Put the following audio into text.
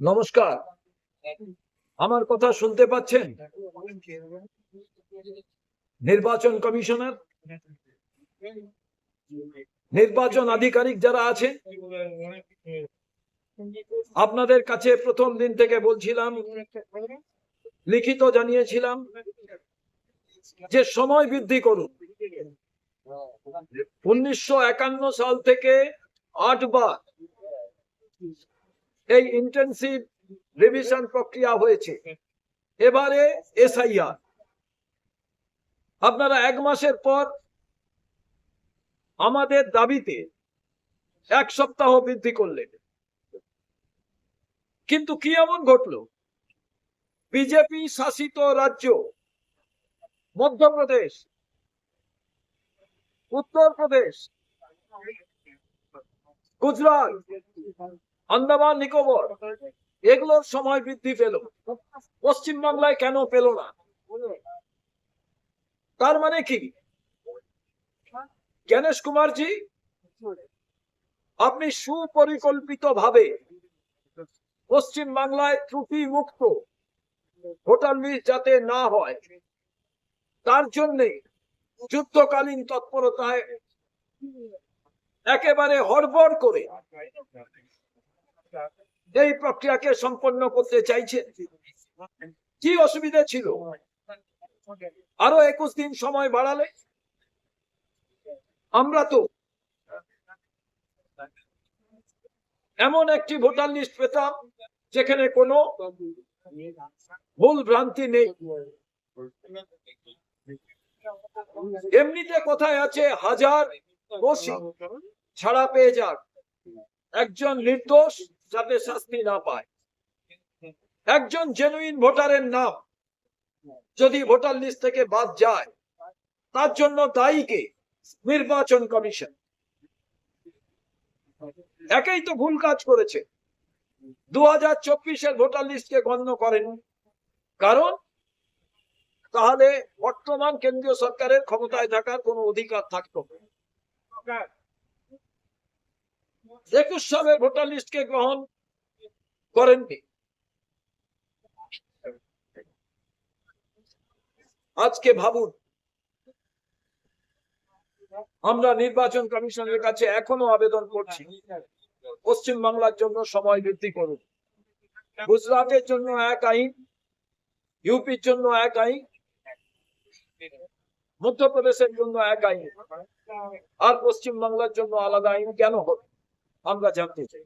নমস্কার, আমার কথা শুনতে পাচ্ছেন? নির্বাচন কমিশনার, নির্বাচন আধিকারিক যারা আছে, আপনাদের কাছে প্রথম দিন থেকে বলছিলাম, লিখিত জানিয়েছিলাম যে সময় বৃদ্ধি করুন। 1951 সাল থেকে 8 বার এই ইন্টেনসিভ রিভিশন প্রক্রিয়া হয়েছে। এবারে এসআইআর আপনারা 1 মাসের পর আমাদের দাবিতে 1 সপ্তাহ বৃদ্ধি করলেন, কিন্তু কি এমন ঘটলো? বিজেপি শাসিত রাজ্য মধ্যপ্রদেশ, উত্তরপ্রদেশ, গুজরাট, আন্দামান নিকোবর এগুলোর সময় বৃদ্ধি পেল, পশ্চিমবাংলায় কেন পেল না? তার মানে কি? জ্ঞানেশ কুমারজি, আপনি সুপরিকল্পিতভাবে পশ্চিমবাংলায় ত্রুটি মুক্ত ভোটার লিস্ট যাতে না হয় তার জন্য যুদ্ধকালীন তৎপরতায় একেবারে হড়বড় করে এই প্রক্রিয়াকে সম্পন্ন করতে চাইছে। কি অসুবিধা ছিল? আরো 21 দিন সময় বাড়ালে আমরা তো এমন একটি ভোটার লিস্ট পেতাম যেখানে কোনো ভুল ভ্রান্তি নেই। এমনিতে কোথায় আছে হাজার দোষী ছাড়া পেয়ে যাক, একজন নির্দোষ যাতে শাস্তি না পায়। একজন জেনুইন ভোটারের নাম যদি ভোটার লিস্ট থেকে বাদ যায় তার জন্য দায়ী কে? নির্বাচন কমিশন। একেই তো ভুল কাজ করেছে, 2024-এর ভোটার লিস্টকে গণ্য করেন। কারণ তাহলে বর্তমান কেন্দ্রীয় সরকারের ক্ষমতায় থাকার কোনো অধিকার থাকতো না। 21 সালের ভোটার লিস্টকে গ্রহণ করেননি। আজকে ভাবুন, আমরা নির্বাচন কমিশনের কাছে এখনো আবেদন করছি, পশ্চিমবাংলার জন্য সময় বৃদ্ধি করুন। গুজরাটের জন্য এক আইন, ইউপির জন্য এক আইন, মধ্যপ্রদেশের জন্য এক আইন, আর পশ্চিমবাংলার জন্য আলাদা আইন কেন হবে আমরা জানতে চাই।